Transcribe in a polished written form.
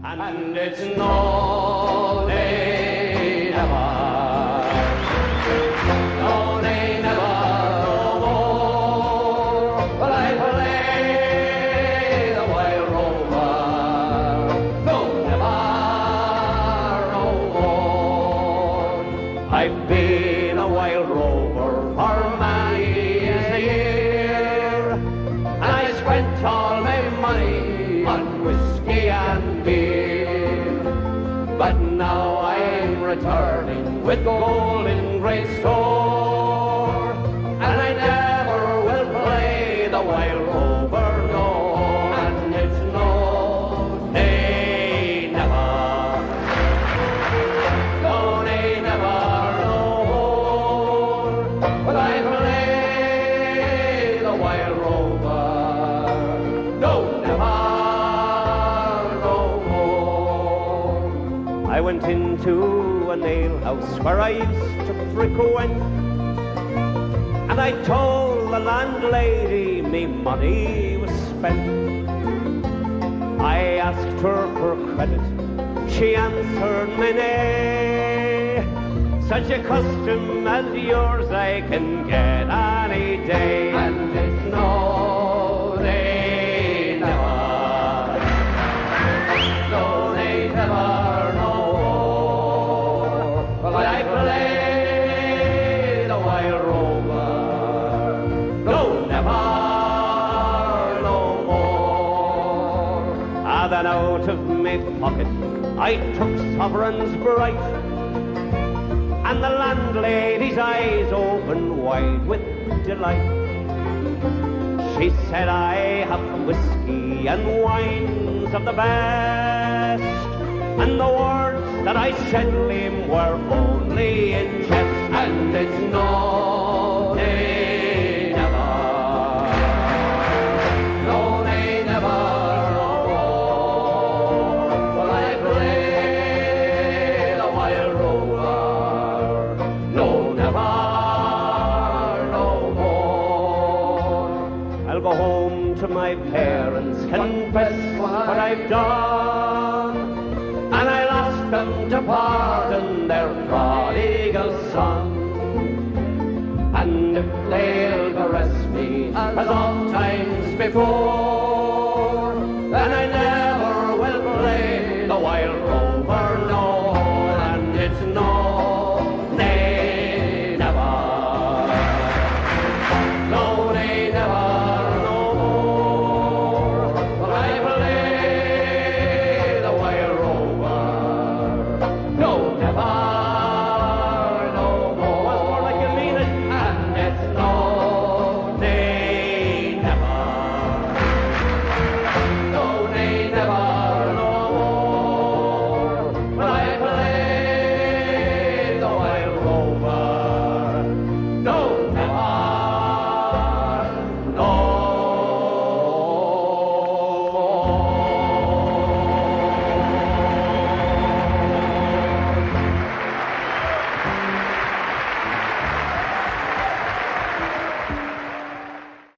and it's no, they never. No, they never no more. But I play the wild rover. No, never no more. I've been a wild rover for many a year, and I spent all my money on whiskey and beer. But now I'm returning with gold in great store, and I never will play the wild rover, no, and it's no, they never, no, they never no more. But I play the wild rover, no, never no more. I went into an alehouse where I used to frequent, and I told the landlady me money was spent. I asked her for credit, she answered me nay. Such a custom as yours I can get any day. And it's no, they never, no, they never no more. But I play the wild rover, no, never no more. Then out of my pocket I took sovereigns bright, and the landlady's eyes opened wide with delight. She said, I have whiskey and wines of the best, and the words that I said to him were only in jest. And it's no, they never, no, they never no more. Well, I play the wild rover, no, never no more. I'll go home to my parents, confess what I've done, and I'll ask them to pardon their prodigal son. And if they'll caress me as oft times before,